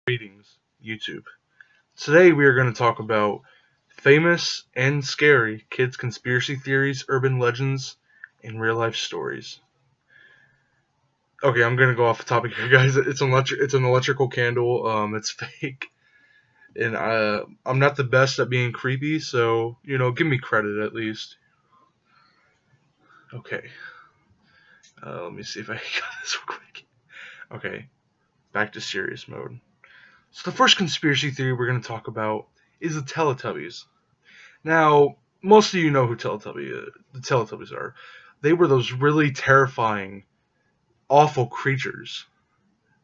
Greetings, YouTube. Today we are going to talk about famous and scary kids' conspiracy theories, urban legends, and real life stories. Okay, I'm going to go off the topic here, guys. It's an electrical candle. It's fake, and I'm not the best at being creepy, so give me credit at least. Okay, let me see if I can get this real quick. Okay, back to serious mode. So the first conspiracy theory we're going to talk about is the Teletubbies. Now, most of you know who the Teletubbies are. They were those really terrifying, awful creatures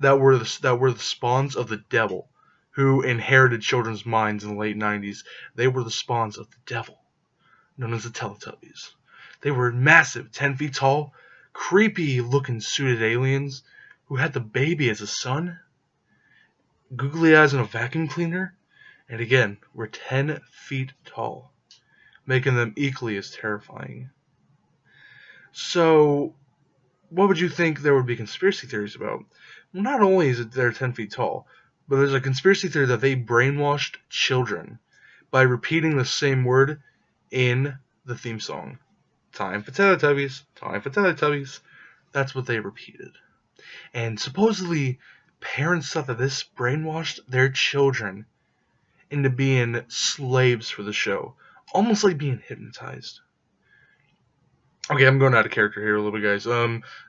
that were the spawns of the devil, who inherited children's minds in the late 90s. They were the spawns of the devil, known as the Teletubbies. They were massive, 10 feet tall, creepy-looking suited aliens who had the baby as a son, googly eyes and a vacuum cleaner, and again, were 10 feet tall, making them equally as terrifying. So, what would you think there would be conspiracy theories about? Well, not only is it they're 10 feet tall, but there's a conspiracy theory that they brainwashed children by repeating the same word in the theme song. Time for Teletubbies, time for Teletubbies. That's what they repeated. And supposedly, parents thought that this brainwashed their children into being slaves for the show, almost like being hypnotized. Okay, I'm going out of character here a little bit, guys.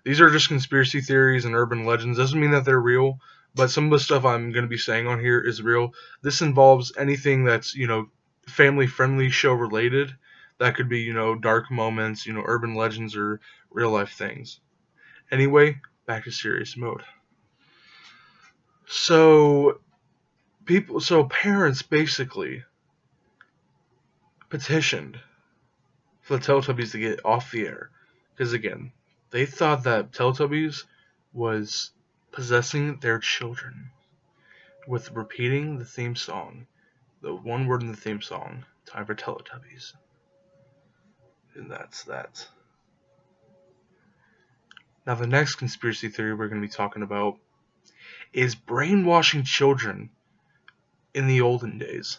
These are just conspiracy theories and urban legends. Doesn't mean that they're real, but some of the stuff I'm going to be saying on here is real. This involves anything that's family-friendly show related. That could be dark moments, urban legends or real life things. Anyway, back to serious mode. So parents basically petitioned for the Teletubbies to get off the air. Because again, they thought that Teletubbies was possessing their children with repeating the theme song, the one word in the theme song, time for Teletubbies. And that's that. Now the next conspiracy theory we're going to be talking about is brainwashing children in the olden days.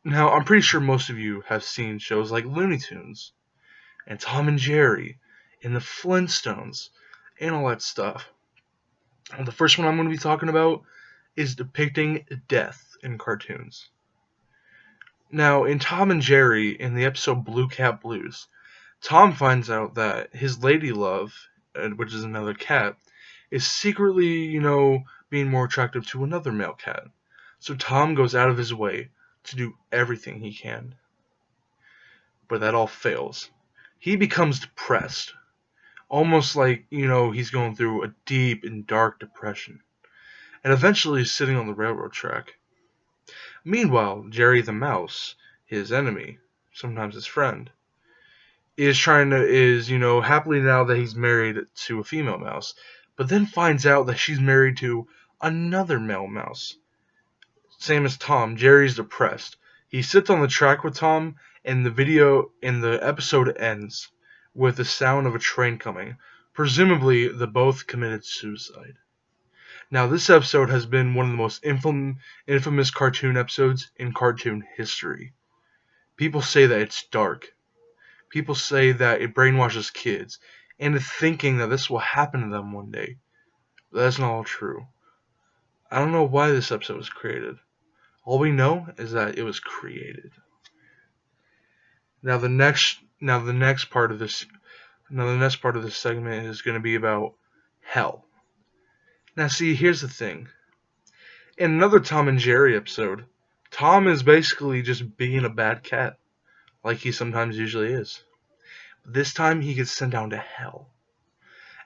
Now, I'm pretty sure most of you have seen shows like Looney Tunes, and Tom and Jerry, and the Flintstones, and all that stuff. And the first one I'm going to be talking about is depicting death in cartoons. Now, in Tom and Jerry, in the episode Blue Cat Blues, Tom finds out that his lady love, which is another cat, is secretly, being more attractive to another male cat. So Tom goes out of his way to do everything he can. But that all fails. He becomes depressed, almost like, he's going through a deep and dark depression, and eventually is sitting on the railroad track. Meanwhile, Jerry the mouse, his enemy, sometimes his friend, is happily now that he's married to a female mouse, but then finds out that she's married to another male mouse. Same as Tom, Jerry's depressed. He sits on the track with Tom, and the episode ends with the sound of a train coming. Presumably, the both committed suicide. Now, this episode has been one of the most infamous cartoon episodes in cartoon history. People say that it's dark. People say that it brainwashes kids into thinking that this will happen to them one day. But that's not all true. I don't know why this episode was created. All we know is that it was created. Now the next part of this segment is going to be about hell. Now see, here's the thing. In another Tom and Jerry episode, Tom is basically just being a bad cat, like he sometimes usually is. But this time he gets sent down to hell.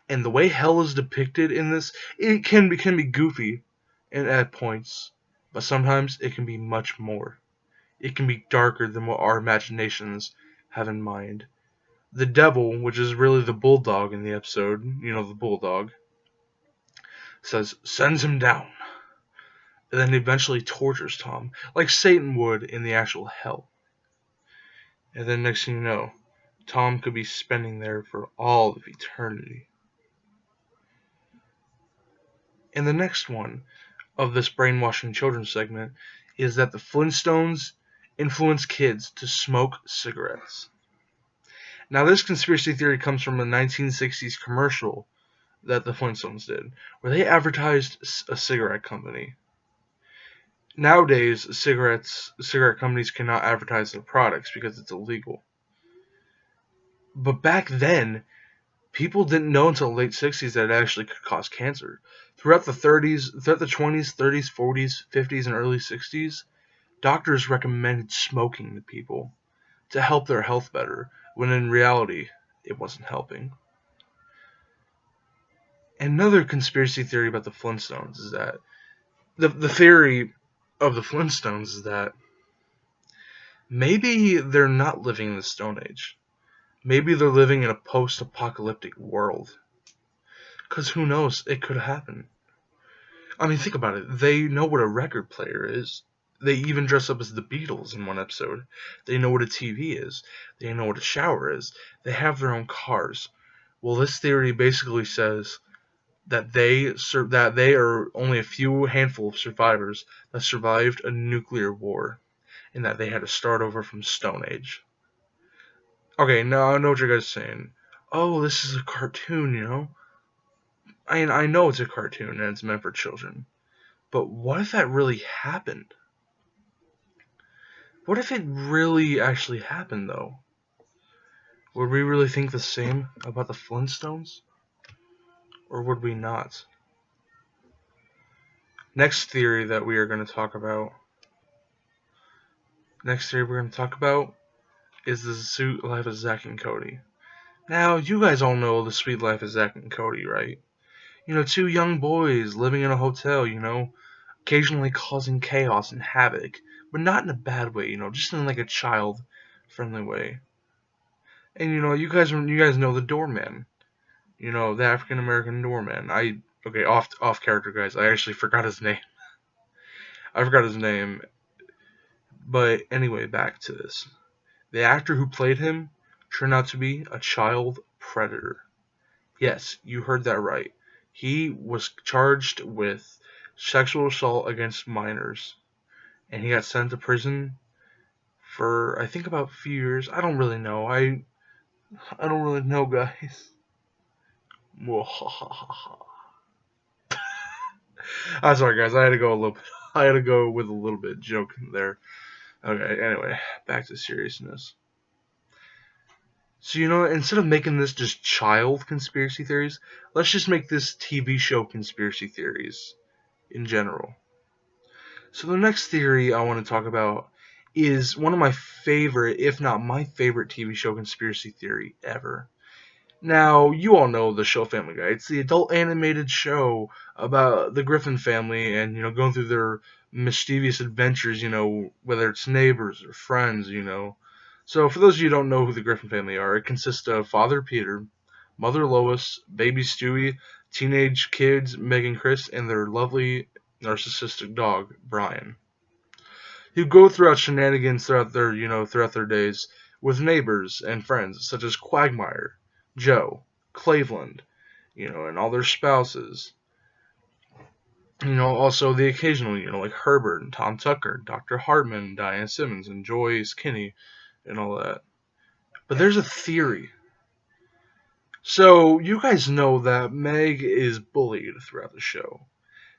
And the way hell is depicted in this, it can be goofy at points, but sometimes it can be much more. It can be darker than what our imaginations have in mind. The devil, which is really the bulldog in the episode, the bulldog, sends him down, and then eventually tortures Tom, like Satan would in the actual hell. And then next thing you know, Tom could be spending there for all of eternity. In the next one, of this brainwashing children segment is that the Flintstones influence kids to smoke cigarettes. Now, this conspiracy theory comes from a 1960s commercial that the Flintstones did, where they advertised a cigarette company. Nowadays, cigarette companies cannot advertise their products because it's illegal. But back then, people didn't know until the late 60s that it actually could cause cancer. Throughout the 20s, 30s, 40s, 50s, and early 60s, doctors recommended smoking to people to help their health better, when in reality, it wasn't helping. Another conspiracy theory about the Flintstones is that the theory of the Flintstones is that maybe they're not living in the Stone Age. Maybe they're living in a post-apocalyptic world. Because who knows, it could happen. I mean, think about it. They know what a record player is. They even dress up as the Beatles in one episode. They know what a TV is. They know what a shower is. They have their own cars. Well, this theory basically says that they are only a few handful of survivors that survived a nuclear war, and that they had to start over from Stone Age. Okay, now I know what you guys are saying. Oh, this is a cartoon, you know? I know it's a cartoon and it's meant for children. But what if that really happened? What if it really actually happened, though? Would we really think the same about the Flintstones? Or would we not? Next theory we're going to talk about is the Sweet Life of Zack and Cody. Now, you guys all know the Sweet Life of Zack and Cody, right? You know, two young boys living in a hotel, you know, occasionally causing chaos and havoc, but not in a bad way, you know, just in like a child-friendly way. And you guys know the doorman, you know, the African American doorman. Okay, off character, guys. I actually forgot his name. I forgot his name. But anyway, back to this. The actor who played him turned out to be a child predator. Yes, you heard that right. He was charged with sexual assault against minors, and he got sent to prison for I think about a few years. I don't really know. I don't really know, guys. I'm sorry, guys. I had to go with a little bit of joke there. Okay. Anyway, back to seriousness. So instead of making this just child conspiracy theories, let's just make this TV show conspiracy theories in general. So the next theory I want to talk about is one of my favorite, if not my favorite TV show conspiracy theory ever. Now, you all know the show Family Guy. It's the adult animated show about the Griffin family and, going through their mischievous adventures, whether it's neighbors or friends, So, for those of you who don't know who the Griffin family are, it consists of Father Peter, Mother Lois, baby Stewie, teenage kids Meg and Chris, and their lovely narcissistic dog, Brian, who go throughout shenanigans throughout their days with neighbors and friends such as Quagmire, Joe, Cleveland, and all their spouses. Also the occasional, like Herbert and Tom Tucker, Dr. Hartman, Diane Simmons, and Joyce Kinney, and all that. But there's a theory. So you guys know that Meg is bullied throughout the show.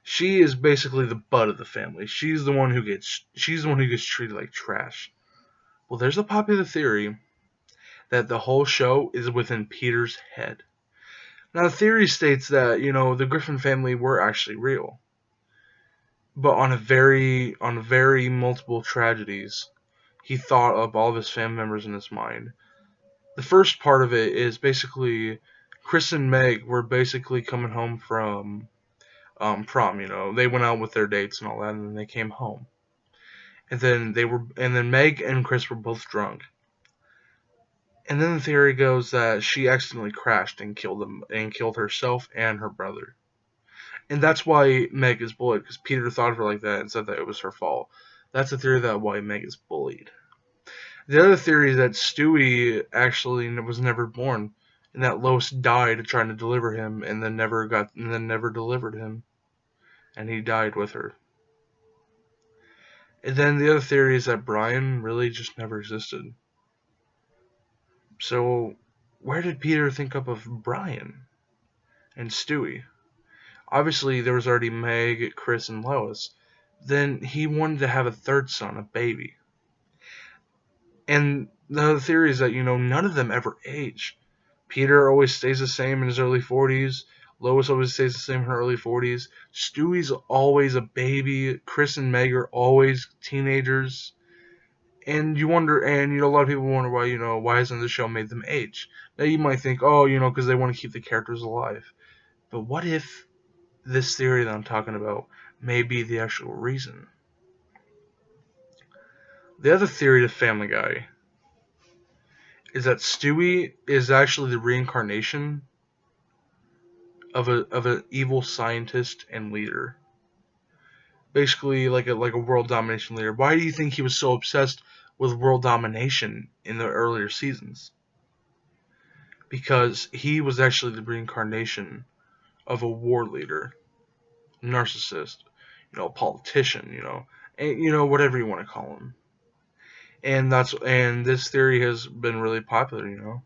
She is basically the butt of the family. She's the one who gets treated like trash. Well, there's a popular theory that the whole show is within Peter's head. Now, the theory states that, the Griffin family were actually real. But on very multiple tragedies, he thought of all of his family members in his mind. The first part of it is basically Chris and Meg were basically coming home from prom, They went out with their dates and all that, and then they came home. And then Meg and Chris were both drunk. And then the theory goes that she accidentally crashed and killed herself and her brother. And that's why Meg is bullied, because Peter thought of her like that and said that it was her fault. That's the theory that why Meg is bullied. The other theory is that Stewie actually was never born, and that Lois died trying to deliver him, and then never delivered him. and he died with her. And then the other theory is that Brian really just never existed. So, where did Peter think up of Brian and Stewie? Obviously, there was already Meg, Chris, and Lois. Then he wanted to have a third son, a baby. And the theory is that, none of them ever age. Peter always stays the same in his early 40s. Lois always stays the same in her early 40s. Stewie's always a baby. Chris and Meg are always teenagers. And you wonder, and a lot of people wonder why hasn't the show made them age? Now you might think, oh, because they want to keep the characters alive. But what if this theory that I'm talking about may be the actual reason? The other theory to Family Guy is that Stewie is actually the reincarnation of an evil scientist and leader. Basically, like a world domination leader. Why do you think he was so obsessed with world domination in the earlier seasons? Because he was actually the reincarnation of a war leader, narcissist, politician, and whatever you want to call him. And this theory has been really popular.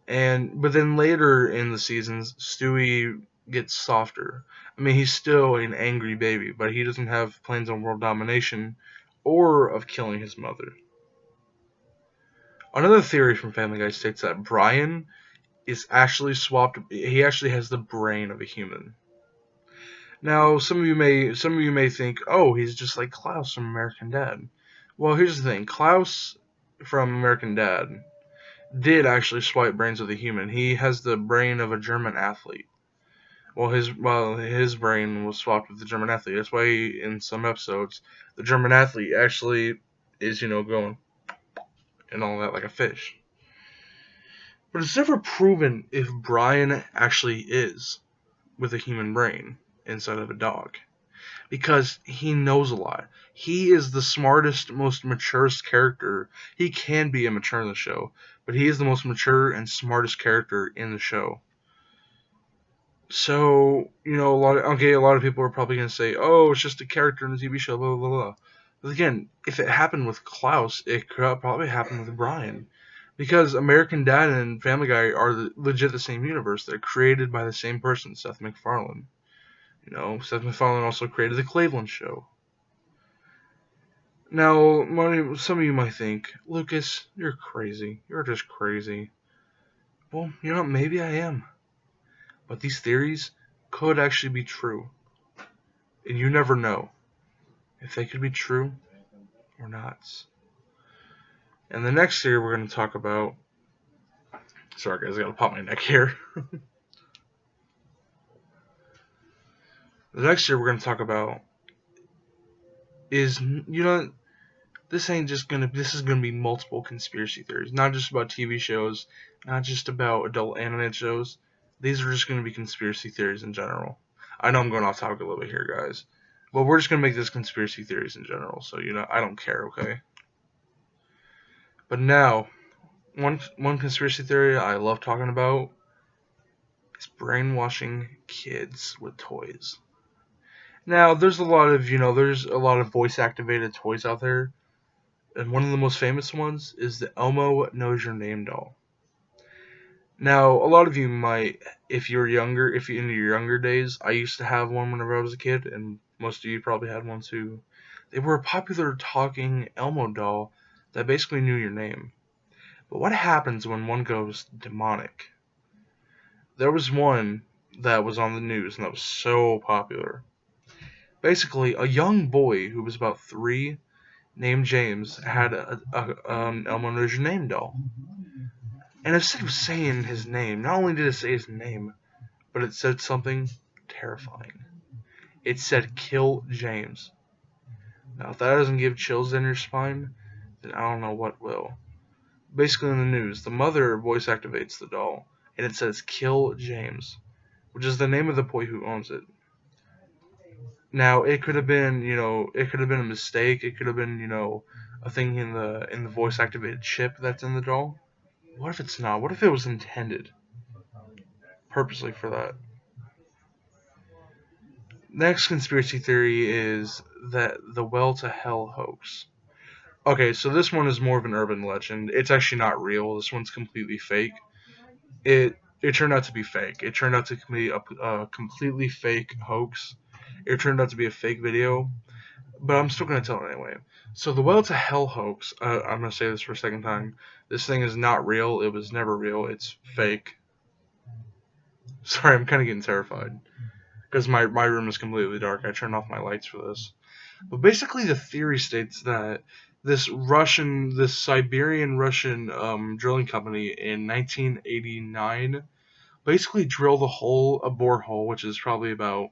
But then later in the seasons, Stewie gets softer. I mean, he's still an angry baby, but he doesn't have plans on world domination or of killing his mother. Another theory from Family Guy states that Brian is actually swapped. He actually has the brain of a human. Now, some of you may think, oh, he's just like Klaus from American Dad. Well, here's the thing: Klaus from American Dad did actually swipe brains with a human. He has the brain of a German athlete. Well, his brain was swapped with the German athlete. That's why in some episodes the German athlete actually is going and all that like a fish. But it's never proven if Brian actually is with a human brain inside of a dog. Because he knows a lot. He is the smartest, most maturest character. He can be immature in the show, but he is the most mature and smartest character in the show. So, a lot of people are probably going to say, oh, it's just a character in the TV show, blah, blah, blah. But again, if it happened with Klaus, it could probably happen with Brian. Because American Dad and Family Guy are legit the same universe. They're created by the same person, Seth MacFarlane. Seth MacFarlane also created the Cleveland Show. Now, some of you might think, Lucas, you're crazy. You're just crazy. Well, maybe I am. But these theories could actually be true. And you never know if they could be true or not. And the next theory we're going to talk about... Sorry guys, I gotta pop my neck here. The next year we're going to talk about is, this is going to be multiple conspiracy theories. Not just about TV shows, not just about adult animated shows. These are just going to be conspiracy theories in general. I know I'm going off topic a little bit here, guys. But we're just going to make this conspiracy theories in general. So, I don't care, okay? But now, one conspiracy theory I love talking about is brainwashing kids with toys. Now, there's a lot of voice-activated toys out there, and one of the most famous ones is the Elmo Knows Your Name doll. Now, a lot of you might, if in your younger days, I used to have one whenever I was a kid, and most of you probably had one too. They were a popular talking Elmo doll that basically knew your name. But what happens when one goes demonic? There was one that was on the news, and that was so popular. Basically, a young boy who was about 3, named James, had an Elmo Knows Your Name doll. And instead of saying his name, not only did it say his name, but it said something terrifying. It said, "Kill James." Now, if that doesn't give chills down your spine, then I don't know what will. Basically, in the news, the mother voice activates the doll, and it says, "Kill James," which is the name of the boy who owns it. Now, it could have been, a mistake. It could have been, a thing in the voice activated chip that's in the doll. What if it's not? What if it was intended purposely for that? Next conspiracy theory is that the well to hell hoax. Okay, so this one is more of an urban legend. It's actually not real. This one's completely fake. It turned out to be fake. It turned out to be a completely fake hoax. It turned out to be a fake video, but I'm still gonna tell it anyway. So the well to hell hoax. I'm gonna say this for a second time. This thing is not real. It was never real. It's fake. Sorry, I'm kind of getting terrified because my room is completely dark. I turned off my lights for this. But basically, the theory states that this Siberian Russian drilling company in 1989 basically drilled a borehole, which is probably about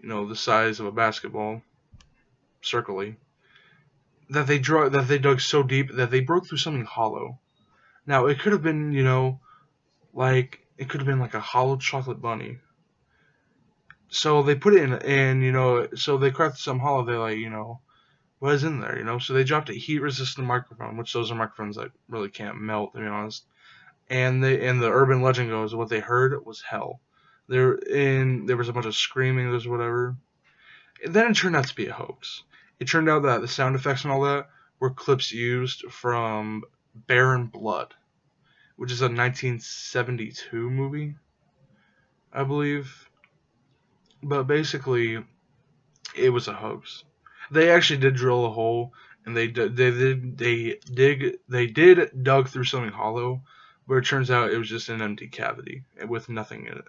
the size of a basketball, circly. That they dug so deep that they broke through something hollow. Now it could have been like a hollow chocolate bunny. So they put it in, and so they crafted some hollow. They're like, what is in there, So they dropped a heat-resistant microphone, which those are microphones that really can't melt, to be honest. And the urban legend goes, what they heard was hell. There was a bunch of screaming, there's whatever. And then it turned out to be a hoax. It turned out that the sound effects and all that were clips used from Baron Blood, which is a 1972 movie, I believe. But basically, it was a hoax. They actually did drill a hole, and they did dug through something hollow, but it turns out it was just an empty cavity with nothing in it.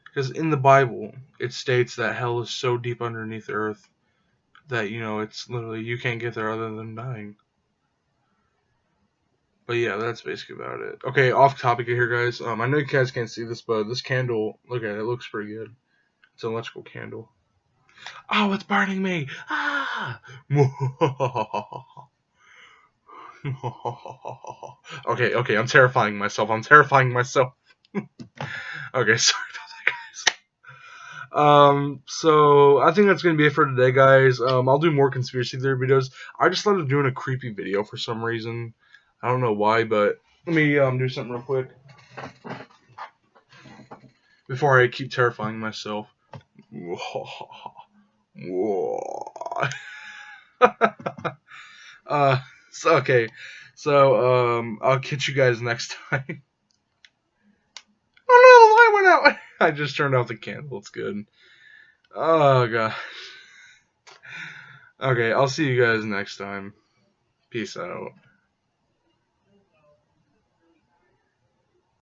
Because in the Bible, it states that hell is so deep underneath the earth that it's literally you can't get there other than dying. But yeah, that's basically about it. Okay, off topic here, guys. I know you guys can't see this, but this candle, look at it, it looks pretty good. It's an electrical candle. Oh, it's burning me! Ah! Okay, I'm terrifying myself. Okay, sorry about that, guys. So I think that's gonna be it for today, guys. I'll do more conspiracy theory videos. I just started doing a creepy video for some reason. I don't know why, but let me do something real quick before I keep terrifying myself. uh, okay. So I'll catch you guys next time. Oh no, the light went out. I just turned off the candle. It's good. Oh god. Okay, I'll see you guys next time. Peace out.